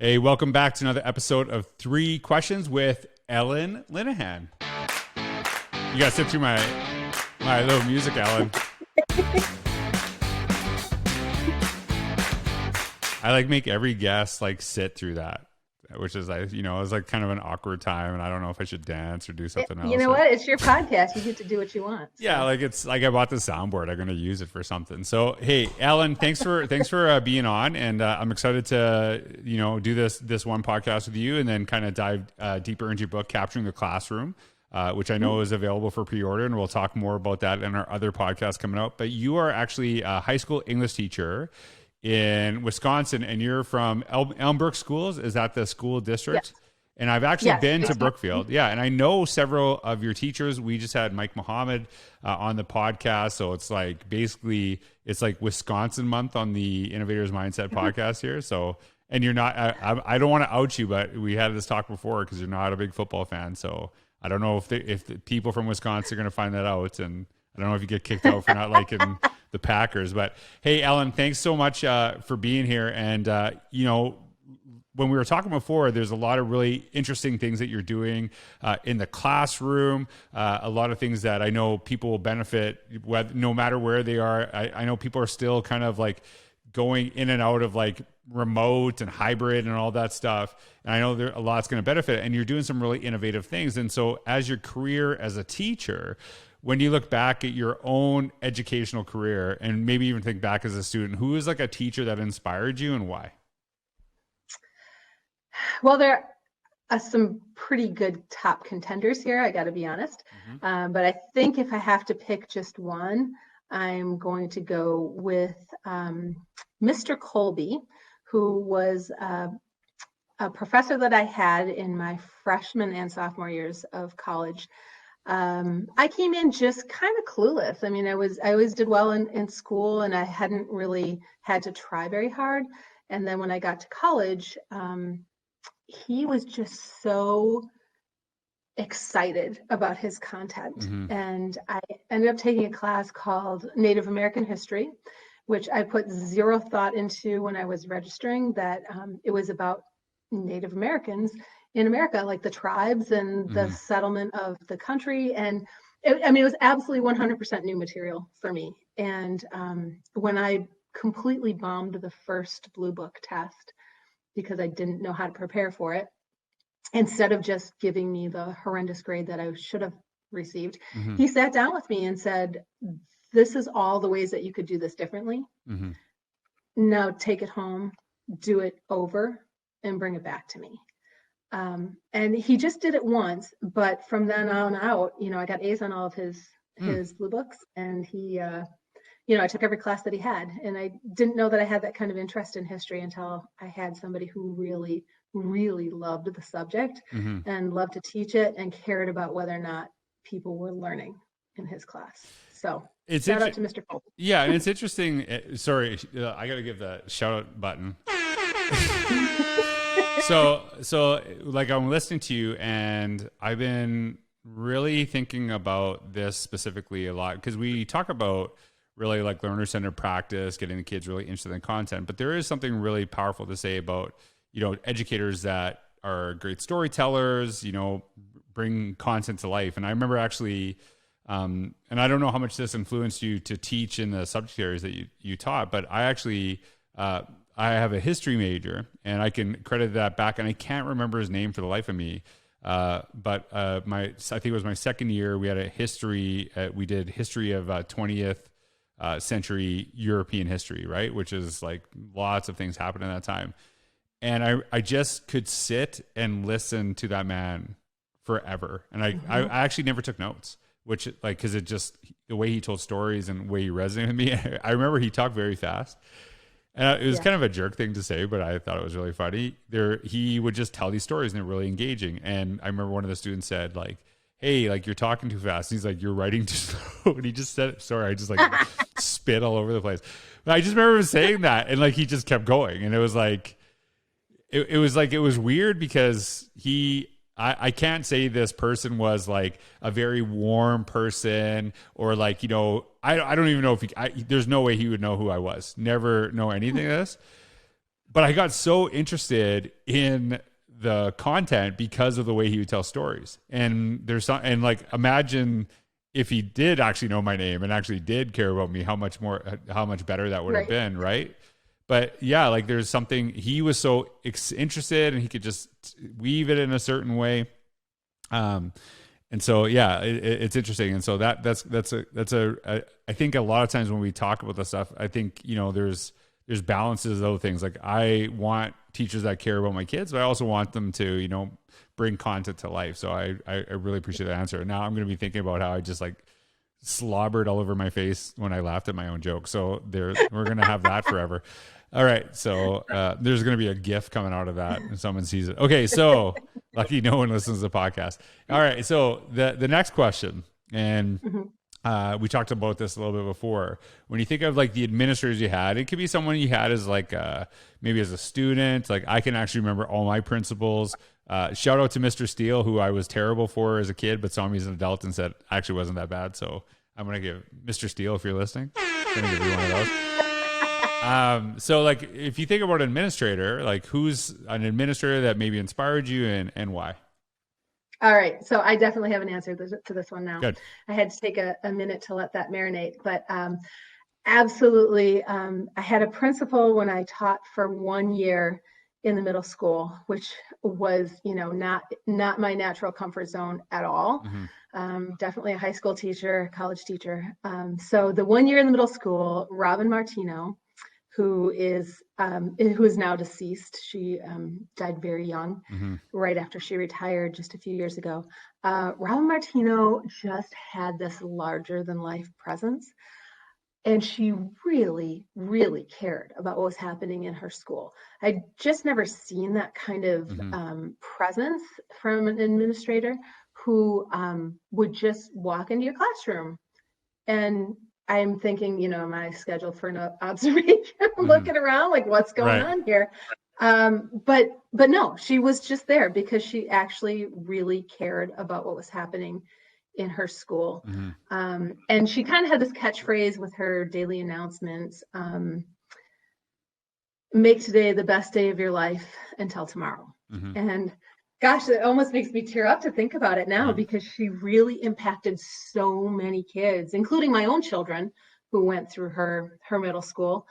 Hey, welcome back to another episode of Three Questions with Ellen Linnihan. You gotta sit through my little music, Ellen. I make every guest sit through that, which is it was kind of an awkward time, and I don't know if I should dance or do something else. You know what? It's your podcast. You get to do what you want. So. Yeah, it's I bought the soundboard. I'm gonna use it for something. So hey, Ellen, thanks for being on, and I'm excited to do this one podcast with you, and then kind of dive deeper into your book, Capturing the Classroom, which I know is available for pre-order, and we'll talk more about that in our other podcast coming out. But you are actually a high school English teacher in Wisconsin, and you're from Elmbrook Schools. Is that the school district? Yes. And I've actually been to Brookfield. Yeah. And I know several of your teachers. We just had Mike Muhammad on the podcast. So it's basically it's Wisconsin month on the Innovators Mindset podcast here. So, and you're not, I don't want to out you, but we had this talk before because you're not a big football fan. So I don't know if the people from Wisconsin are going to find that out. And I don't know if you get kicked out for not liking the Packers, but hey, Ellen, thanks so much for being here. And, when we were talking before, there's a lot of really interesting things that you're doing in the classroom, a lot of things that I know people will benefit no matter where they are. I know people are still kind of going in and out of remote and hybrid and all that stuff. And I know there a lot's going to benefit, and you're doing some really innovative things. And so as your career as a teacher, when you look back at your own educational career and maybe even think back as a student, who is a teacher that inspired you and why? Well, there are some pretty good top contenders here, I got to be honest. Mm-hmm. But I think if I have to pick just one, I'm going to go with Mr. Colby, who was a professor that I had in my freshman and sophomore years of college. I came in just kind of clueless. I mean, I always did well in school, and I hadn't really had to try very hard. And then when I got to college, he was just so excited about his content. Mm-hmm. And I ended up taking a class called Native American History, which I put zero thought into when I was registering, that it was about Native Americans in America, the tribes and the mm-hmm. settlement of the country. And it was absolutely 100% new material for me. And when I completely bombed the first Blue Book test, because I didn't know how to prepare for it, instead of just giving me the horrendous grade that I should have received, mm-hmm. he sat down with me and said, this is all the ways that you could do this differently. Mm-hmm. Now take it home, do it over, and bring it back to me. And he just did it once, but from then on out, I got A's on all of his Blue Books, and he, I took every class that he had, and I didn't know that I had that kind of interest in history until I had somebody who really, really loved the subject mm-hmm. and loved to teach it and cared about whether or not people were learning in his class. So shout out to Mr. Cole. Yeah, and it's interesting. Sorry, I got to give the shout out button. So I'm listening to you, and I've been really thinking about this specifically a lot, because we talk about really learner-centered practice, getting the kids really interested in content. But there is something really powerful to say about, educators that are great storytellers, bring content to life. And I remember actually, and I don't know how much this influenced you to teach in the subject areas that you taught, but I actually, I have a history major, and I can credit that back, and I can't remember his name for the life of me. But I think it was my second year, we had a history, we did history of 20th century European history, right? Which is lots of things happened in that time. And I just could sit and listen to that man forever. And I actually never took notes, which cause it just, the way he told stories and the way he resonated with me, I remember he talked very fast. And it was kind of a jerk thing to say, but I thought it was really funny. He would just tell these stories, and they're really engaging. And I remember one of the students said hey, you're talking too fast. He's you're writing too slow. And he just said, sorry, I just spit all over the place. But I just remember him saying that, and he just kept going. And it was it was weird, because I can't say this person was a very warm person, or I don't even know if there's no way he would know who I was. Never know anything of this. but I got so interested in the content because of the way he would tell stories. And there's some, and like, imagine if he did actually know my name and actually did care about me, how much better that would have been. Right. But yeah, like there's something, he was so interested and he could just weave it in a certain way. And so, yeah, it's interesting. And so I think a lot of times when we talk about this stuff, I think, there's balances of those things. Like I want teachers that care about my kids, but I also want them to, bring content to life. So I really appreciate the answer. Now I'm going to be thinking about how I just like slobbered all over my face when I laughed at my own joke. So we're going to have that forever. All right. So there's going to be a GIF coming out of that and someone sees it. Okay. So lucky no one listens to the podcast. All right. So the next question, and we talked about this a little bit before. When you think of like the administrators you had, it could be someone you had as like maybe as a student. Like I can actually remember all my principals. Shout out to Mr. Steele, who I was terrible for as a kid, but saw me as an adult and said actually wasn't that bad. So I'm going to give Mr. Steele, if you're listening, I'm going to give you one of those. So like if you think about an administrator, like who's an administrator that maybe inspired you and why? All right. So I definitely have an answer to this one now. Good. I had to take a minute to let that marinate, but absolutely. I had a principal when I taught for 1 year in the middle school, which was, not my natural comfort zone at all. Definitely a high school teacher, college teacher. So the 1 year in the middle school, Robin Martino, who is now deceased. She died very young, right after she retired just a few years ago. Robin Martino just had this larger than life presence. And she really, really cared about what was happening in her school. I'd just never seen that kind of presence from an administrator who would just walk into your classroom. And I'm thinking, am I scheduled for an observation? Looking around like what's going on here. But no, she was just there because she actually really cared about what was happening in her school. And she kind of had this catchphrase with her daily announcements, make today the best day of your life until tomorrow. And gosh, it almost makes me tear up to think about it now because she really impacted so many kids, including my own children who went through her middle school.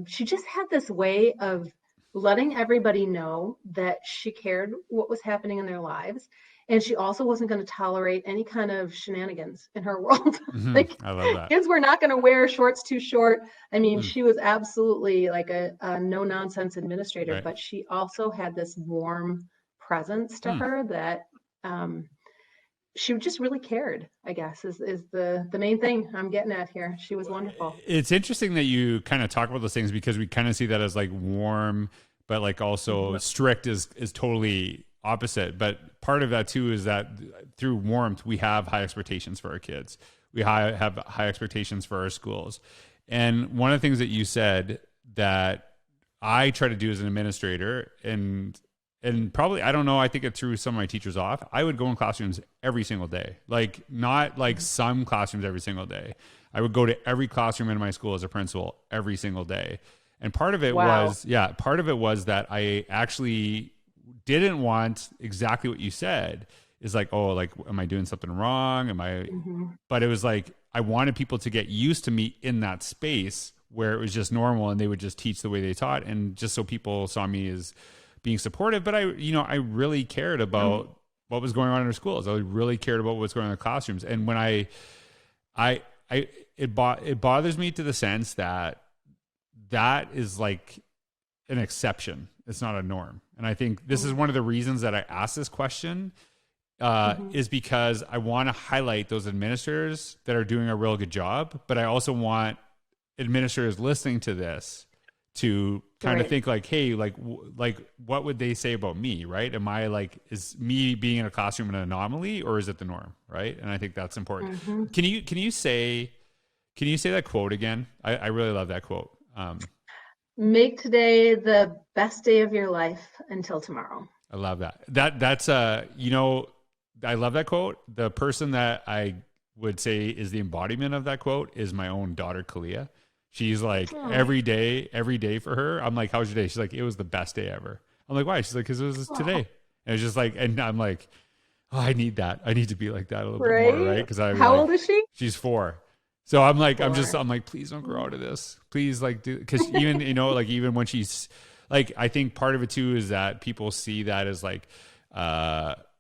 She just had this way of letting everybody know that she cared what was happening in their lives. And she also wasn't going to tolerate any kind of shenanigans in her world. Like I love that. Kids were not going to wear shorts too short. I mean, she was absolutely like a no nonsense administrator, but she also had this warm presence to her that she just really cared, I guess, is the main thing I'm getting at here. She was wonderful. It's interesting that you kind of talk about those things because we kind of see that as like warm, but like also strict is totally opposite. But part of that too is that through warmth, we have high expectations for our kids. We have high expectations for our schools. And one of the things that you said that I try to do as an administrator and probably, I don't know, I think it threw some of my teachers off. I would go in classrooms every single day, like not like some classrooms every single day. I would go to every classroom in my school as a principal every single day. And part of it was that I actually didn't want exactly what you said is like, oh, like, am I doing something wrong? But it was like, I wanted people to get used to me in that space where it was just normal and they would just teach the way they taught. And just so people saw me as being supportive, but I really cared about what was going on in our schools. I really cared about what's going on in the classrooms. And when it bothers me to the sense that is like an exception. It's not a norm. And I think this is one of the reasons that I asked this question is because I want to highlight those administrators that are doing a real good job, but I also want administrators listening to this to kind of think like, hey, like what would they say about me, right? Am I like, is me being in a classroom an anomaly or is it the norm, right? And I think that's important. Can you say that quote again? I really love that quote. Make today the best day of your life until tomorrow. I love that. That's I love that quote. The person that I would say is the embodiment of that quote is my own daughter, Kalia. She's like every day for her. I'm like, how's your day? She's like, it was the best day ever. I'm like, why? She's like, because it was today. And it's just like, and I'm like, oh, I need that. I need to be like that a little bit more, right? Because How old is she? She's 4. So I'm like, I'm like, please don't grow out of this. Please, like, do, because even, you know, like, even when she's like, I think part of it too is that people see that as like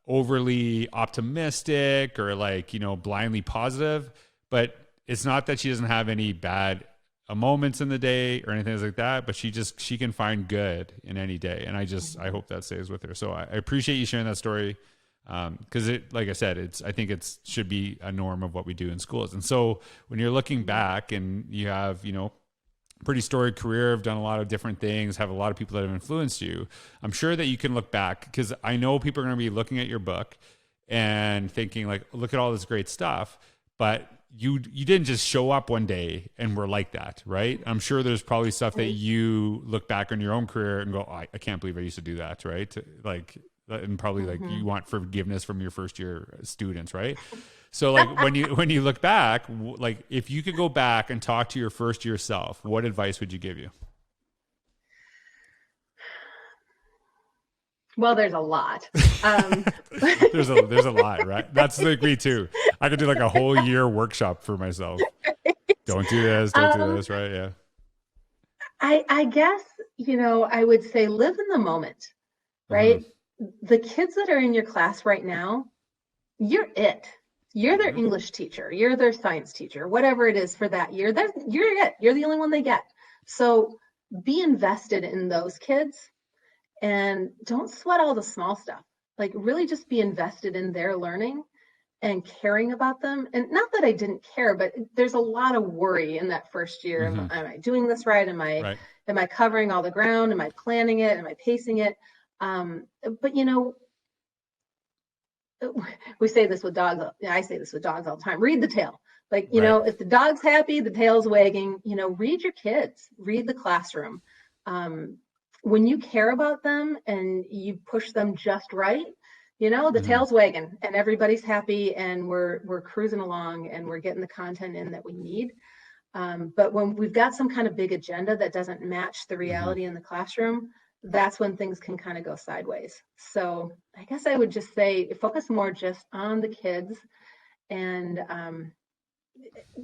overly optimistic or like, you know, blindly positive. But it's not that she doesn't have any bad moments in the day or anything like that, but she can find good in any day. And I hope that stays with her. So I appreciate you sharing that story. Cause like I said, I think it should be a norm of what we do in schools. And so when you're looking back and you have, you know, pretty storied career, have done a lot of different things, have a lot of people that have influenced you, I'm sure that you can look back, cause I know people are going to be looking at your book and thinking like, look at all this great stuff, but you didn't just show up one day and were like that, right? I'm sure there's probably stuff that you look back on your own career and go, oh, I can't believe I used to do that, right? Like, and probably like you want forgiveness from your first year students, right? So like when you look back, like if you could go back and talk to your first year self, what advice would you give you? Well, there's a lot. There's a lot, right? That's like me too. I could do like a whole year workshop for myself. Right. Don't do this, right? Yeah. I guess, you know, I would say live in the moment, right? Mm-hmm. The kids that are in your class right now, you're it. You're their English teacher. You're their science teacher, whatever it is for that year. You're it. You're the only one they get. So be invested in those kids and don't sweat all the small stuff. Like really just be invested in their learning and caring about them. And not that I didn't care, but there's a lot of worry in that first year. Mm-hmm. Am I doing this right? Am I covering all the ground? Am I planning it? Am I pacing it? But you know, we say this with dogs. I say this with dogs all the time. Read the tail. Like, you know, if the dog's happy, the tail's wagging, you know, read your kids, read the classroom. When you care about them and you push them just right, you know, the tail's wagging and everybody's happy and we're cruising along and we're getting the content in that we need. But when we've got some kind of big agenda that doesn't match the reality in the classroom, that's when things can kind of go sideways. So I guess I would just say focus more just on the kids and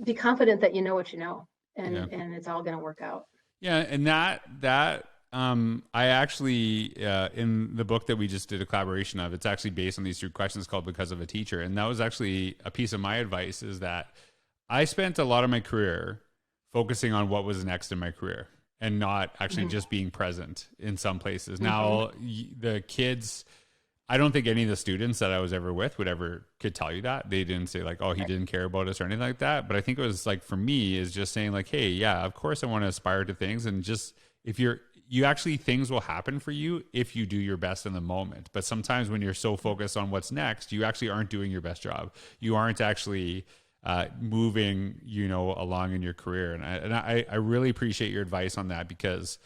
be confident that you know what you know and it's all going to work out. Yeah. And that I actually, in the book that we just did a collaboration of, it's actually based on these 3 questions called Because of a Teacher. And that was actually a piece of my advice is that I spent a lot of my career focusing on what was next in my career and not actually just being present in some places. Now, the kids, I don't think any of the students that I was ever with could tell you that. They didn't say like, oh, he didn't care about us or anything like that. But I think it was like, for me, is just saying like, hey, yeah, of course I want to aspire to things. And just, if you actually, things will happen for you if you do your best in the moment. But sometimes when you're so focused on what's next, you actually aren't doing your best job. You aren't actually moving, you know, along in your career. And I really appreciate your advice on that because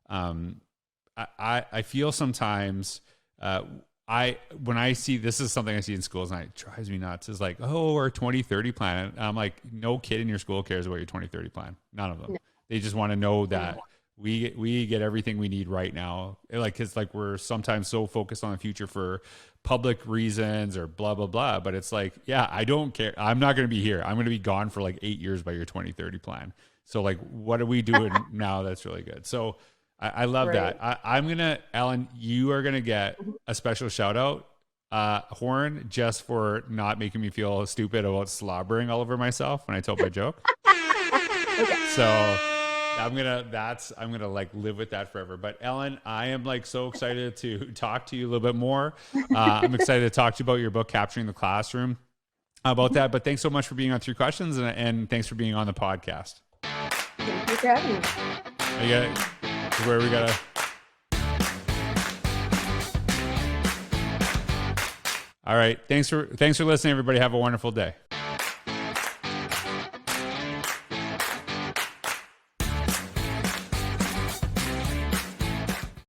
I feel sometimes when I see, this is something I see in schools and it drives me nuts, is like, oh, our 2030 plan. And I'm like, no kid in your school cares about your 2030 plan. None of them. No. They just want to know that we get everything we need right now. Like, it's like we're sometimes so focused on the future for public reasons or blah, blah, blah. But it's like, yeah, I don't care. I'm not going to be here. I'm going to be gone for like 8 years by your 2030 plan. So like, what are we doing now? That's really good. So I love that. I'm going to, Ellen, you are going to get a special shout out, Horn, just for not making me feel stupid about slobbering all over myself when I told my joke. So I'm gonna like live with that forever. But Ellen, I am like so excited to talk to you a little bit more. I'm excited to talk to you about your book, Capturing the Classroom, about that. But thanks so much for being on 3 Questions, and thanks for being on the podcast. Thank you for having me. Where we gotta. All right. Thanks for listening, everybody. Have a wonderful day.